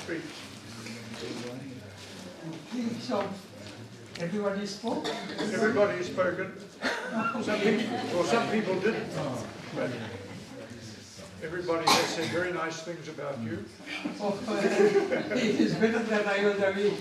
speak. Okay, so everybody spoke? Everybody has spoken. Some people didn't. But everybody has said very nice things about you. Oh, it is better that I was away.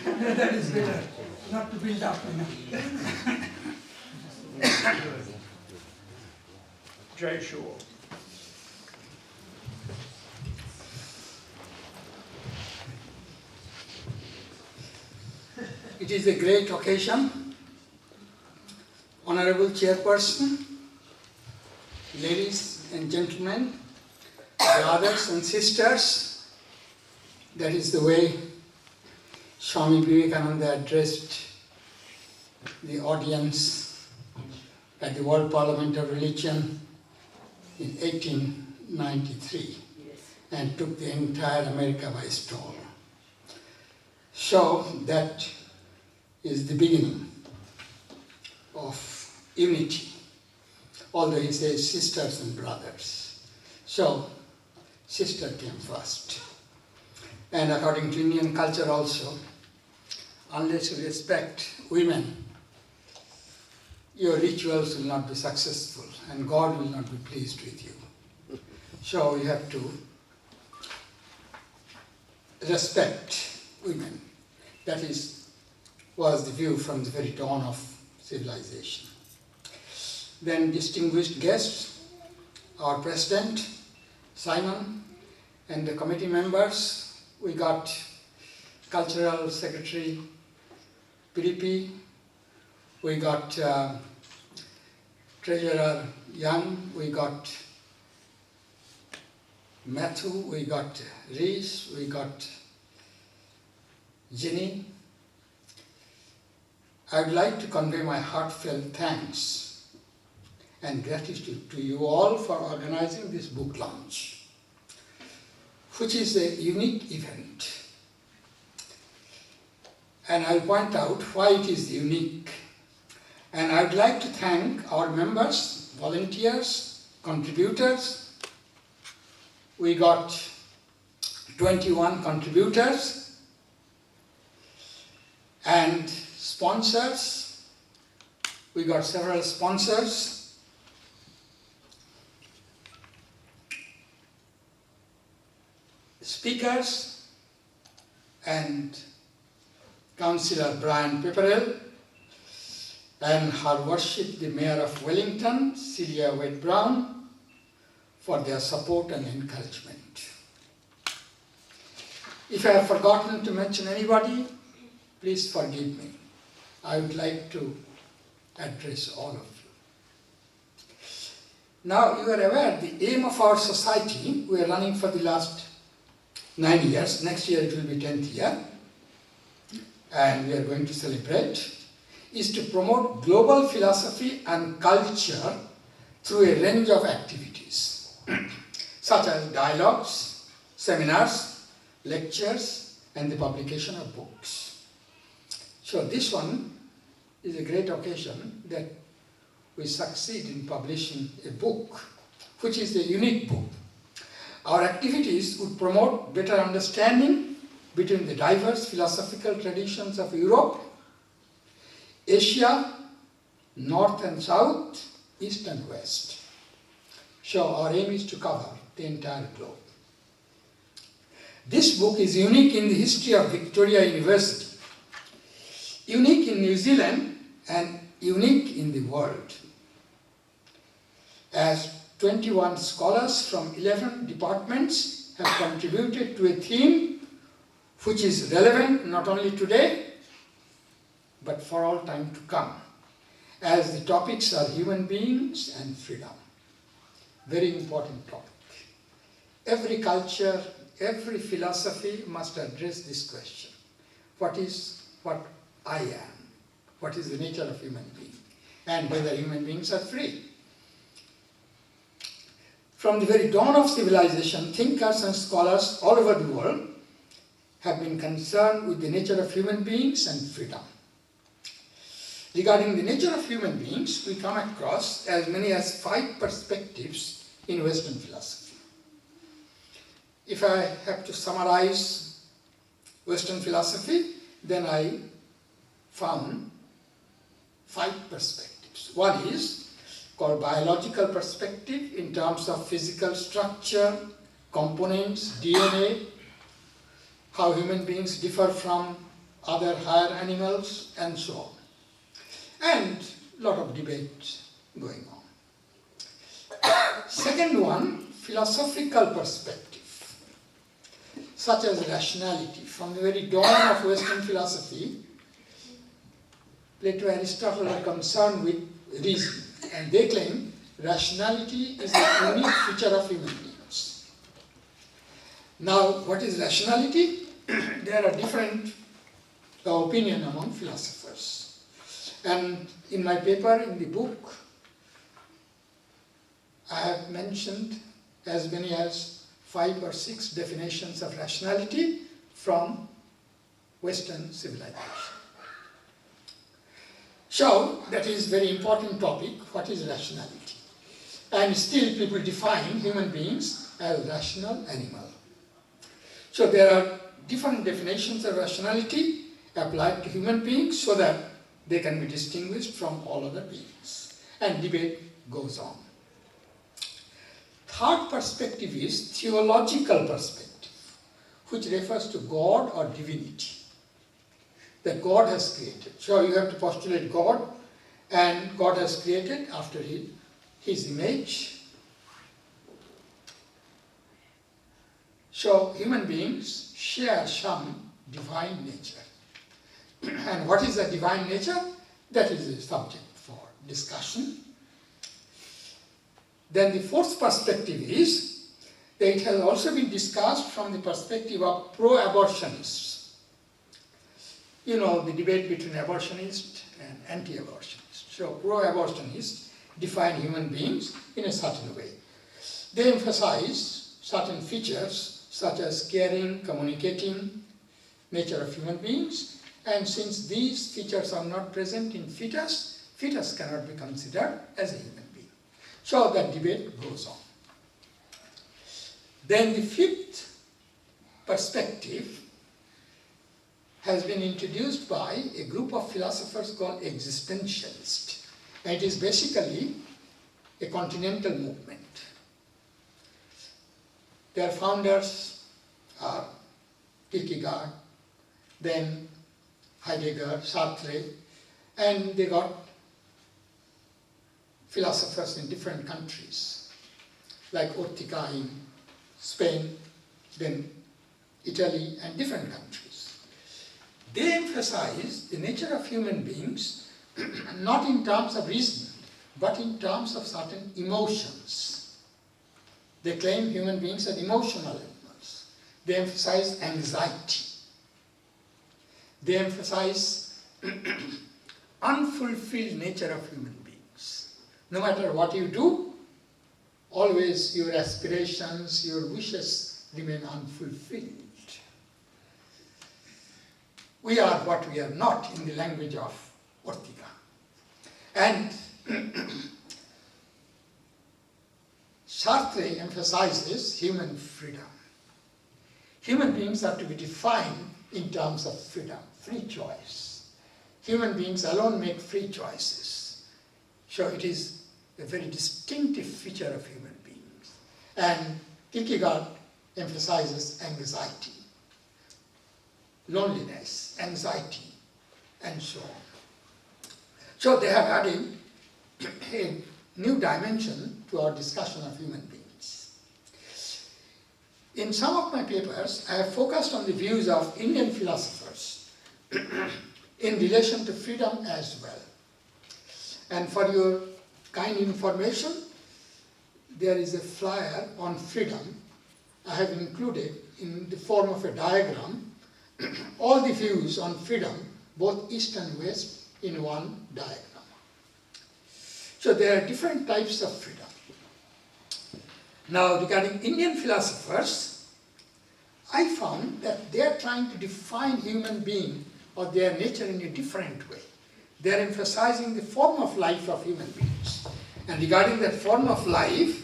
That is better, not to build up. Jay Shaw. It is a great occasion. Honorable Chairperson, ladies and gentlemen, brothers and sisters, that is the way Swami Vivekananda addressed the audience at the World Parliament of Religion in 1893 and took the entire America by storm. So that is the beginning of unity, although he says sisters and brothers. So sister came first. And according to Indian culture also, unless you respect women, your rituals will not be successful and God will not be pleased with you. So you have to respect women. That was the view from the very dawn of civilization. Then distinguished guests, our President, Simon, and the committee members. We got Cultural Secretary Piripi, we got Treasurer Young, we got Matthew, we got Reese, we got Jenny. I would like to convey my heartfelt thanks and gratitude to you all for organizing this book launch, which is a unique event. And I'll point out why it is unique. And I would like to thank our members, volunteers, contributors. We got 21 contributors and sponsors. We got several sponsors. Speakers and Councillor Brian Pepperell, and Her Worship the Mayor of Wellington, Celia Wade Brown, for their support and encouragement. If I have forgotten to mention anybody, please forgive me. I would like to address all of you. Now you are aware the aim of our society, we are running for the last 9 years, next year it will be 10th year, and we are going to celebrate, is to promote global philosophy and culture through a range of activities, such as dialogues, seminars, lectures, and the publication of books. So this one is a great occasion that we succeed in publishing a book, which is a unique book. Our activities would promote better understanding between the diverse philosophical traditions of Europe, Asia, North and South, East and West. So our aim is to cover the entire globe. This book is unique in the history of Victoria University, unique in New Zealand and unique in the world, as 21 scholars from 11 departments have contributed to a theme which is relevant not only today, but for all time to come, as the topics are human beings and freedom. Very important topic. Every culture, every philosophy must address this question. What is what I am? What is the nature of human being? And whether human beings are free. From the very dawn of civilization, thinkers and scholars all over the world have been concerned with the nature of human beings and freedom. Regarding the nature of human beings, we come across as many as 5 perspectives in Western philosophy. if I have to summarize Western philosophy, then I found 5 perspectives. One is called biological perspective in terms of physical structure, components, DNA, how human beings differ from other higher animals, and so on. And a lot of debate going on. Second one, philosophical perspective, such as rationality. From the very dawn of Western philosophy, Plato and Aristotle are concerned with reason, and they claim rationality is a unique feature of human beings. Now, what is rationality? There are different opinions among philosophers. And in my paper, in the book, I have mentioned as many as 5 or 6 definitions of rationality from Western civilization. So, that is a very important topic, what is rationality? And still people define human beings as rational animal. So there are different definitions of rationality applied to human beings so that they can be distinguished from all other beings. And debate goes on. Third perspective is theological perspective, which refers to God or divinity, that God has created. So you have to postulate God, and God has created after his image. So human beings share some divine nature. And what is the divine nature? That is a subject for discussion. Then the fourth perspective is that it has also been discussed from the perspective of pro-abortionists. You know, the debate between abortionists and anti-abortionists. So pro-abortionists define human beings in a certain way. They emphasize certain features such as caring, communicating nature of human beings, and since these features are not present in fetus, fetus cannot be considered as a human being. So that debate goes on. Then the fifth perspective has been introduced by a group of philosophers called existentialists. And it is basically a continental movement. Their founders are Kierkegaard, then Heidegger, Sartre, and they got philosophers in different countries, like Ortega in Spain, then Italy, and different countries. They emphasize the nature of human beings not in terms of reason, but in terms of certain emotions. They claim human beings are emotional animals. They emphasize anxiety. They emphasize unfulfilled nature of human beings. No matter what you do, always your aspirations, your wishes remain unfulfilled. We are what we are not, in the language of Ortega. And Sartre emphasizes human freedom. Human beings are to be defined in terms of freedom, free choice. Human beings alone make free choices. So it is a very distinctive feature of human beings. And Kierkegaard emphasizes anxiety, loneliness, anxiety, and so on. So they have added a new dimension to our discussion of human beings. In some of my papers, I have focused on the views of Indian philosophers in relation to freedom as well. And for your kind information, there is a flyer on freedom I have included in the form of a diagram, all the views on freedom, both East and West, in one diagram. So there are different types of freedom. Now regarding Indian philosophers, I found that they are trying to define human being or their nature in a different way. They are emphasizing the form of life of human beings. And regarding that form of life,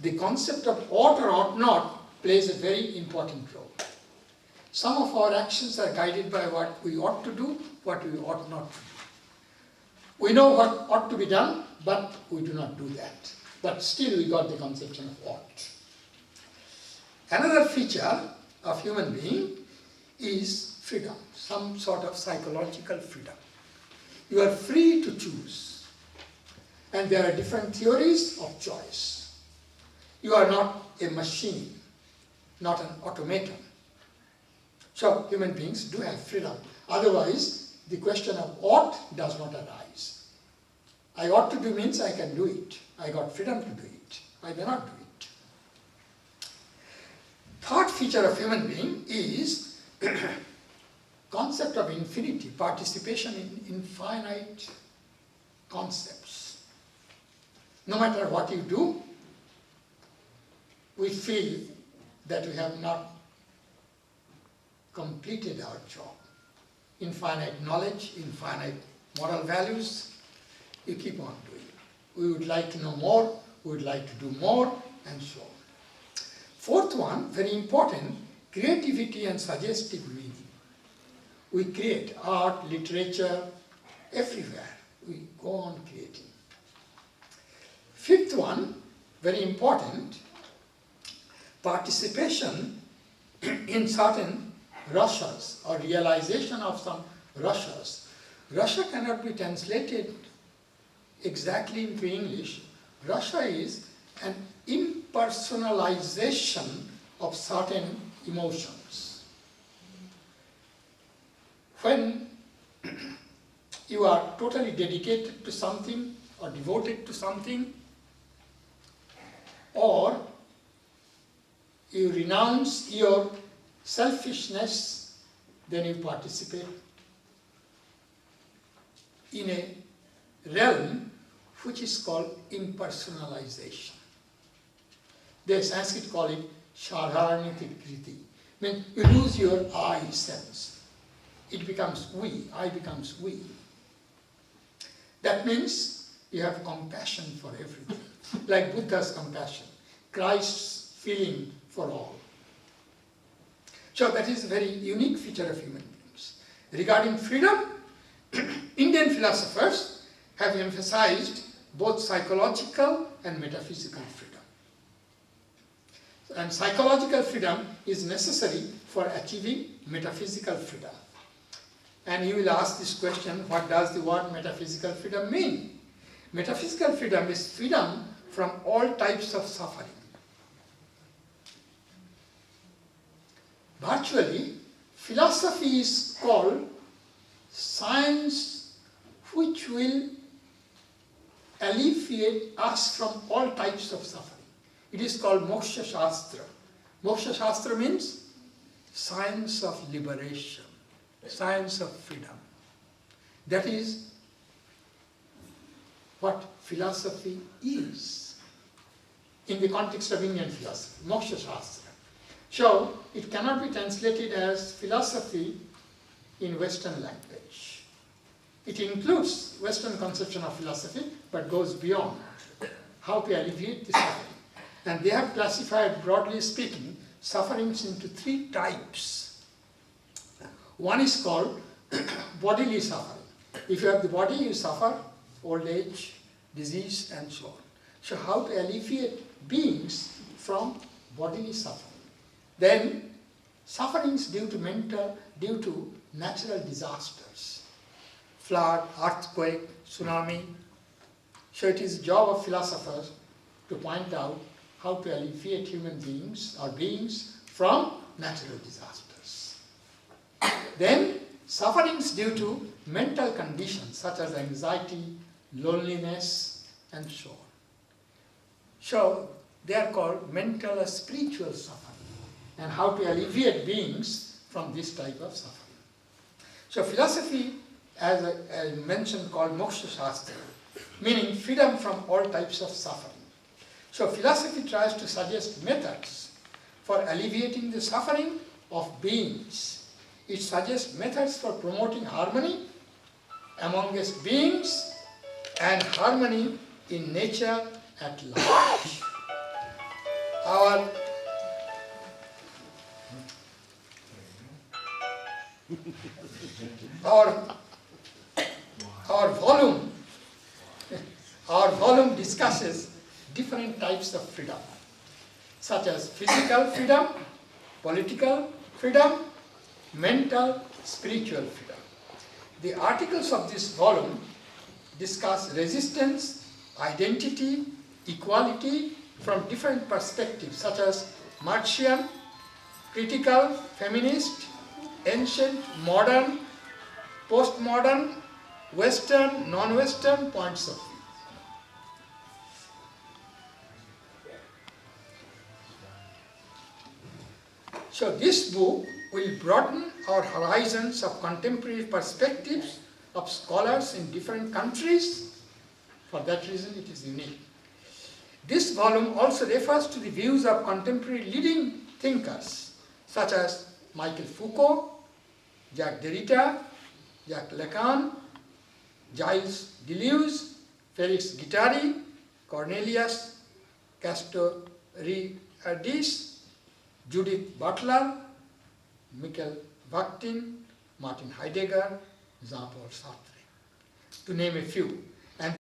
the concept of ought or ought not plays a very important role. Some of our actions are guided by what we ought to do, what we ought not to do. We know what ought to be done, but we do not do that. But still we got the conception of ought. Another feature of human being is freedom, some sort of psychological freedom. You are free to choose. And there are different theories of choice. You are not a machine, not an automaton. So human beings do have freedom. Otherwise, the question of ought does not arise. I ought to do means I can do it. I got freedom to do it. I may not do it. Third feature of human being is concept of infinity, participation in infinite concepts. No matter what you do, we feel that we have not completed our job. Infinite knowledge, infinite moral values, you keep on doing. We would like to know more, we would like to do more, and so on. Fourth one, very important, creativity and suggestive meaning. We create art, literature, everywhere. We go on creating. Fifth one, very important, participation in certain rushes or realization of some rushes. Russia cannot be translated exactly into English. Russia is an impersonalization of certain emotions. When you are totally dedicated to something or devoted to something, or you renounce your selfishness, then you participate in a realm which is called impersonalization. The Sanskrit call it Shadharanikriti. I mean, you lose your I sense. It becomes we, I becomes we. That means you have compassion for everything. Like Buddha's compassion, Christ's feeling for all. So that is a very unique feature of human beings. Regarding freedom, Indian philosophers have emphasized both psychological and metaphysical freedom. And psychological freedom is necessary for achieving metaphysical freedom. And you will ask this question, what does the word metaphysical freedom mean? Metaphysical freedom is freedom from all types of suffering. Virtually, philosophy is called science which will alleviate us from all types of suffering. It is called Moksha Shastra. Moksha Shastra means science of liberation, science of freedom. That is what philosophy is in the context of Indian philosophy, Moksha Shastra. So it cannot be translated as philosophy in Western language. It includes Western conception of philosophy, but goes beyond how to alleviate the suffering. And they have classified, broadly speaking, sufferings into three types. One is called bodily suffering. If you have the body, you suffer old age, disease, and so on. So how to alleviate beings from bodily suffering? Then sufferings due to natural disasters, flood, earthquake, tsunami. So it is the job of philosophers to point out how to alleviate human beings or beings from natural disasters. Then sufferings due to mental conditions such as anxiety, loneliness, and so on. So they are called mental or spiritual suffering, and how to alleviate beings from this type of suffering. So philosophy, as I mentioned, called Moksha Shastra, meaning freedom from all types of suffering. So philosophy tries to suggest methods for alleviating the suffering of beings. It suggests methods for promoting harmony amongst beings and harmony in nature at large. Our Our volume discusses different types of freedom, such as physical freedom, political freedom, mental, spiritual freedom. The articles of this volume discuss resistance, identity, equality from different perspectives, such as Marxian, critical, feminist, ancient, modern, postmodern, Western, non-Western points of view. So this book will broaden our horizons of contemporary perspectives of scholars in different countries. For that reason it is unique. This volume also refers to the views of contemporary leading thinkers such as Michel Foucault, Jacques Derrida, Jacques Lacan, Gilles Deleuze, Felix Guattari, Cornelius Castoriadis, Judith Butler, Michael Bakhtin, Martin Heidegger, Jean-Paul Sartre, to name a few.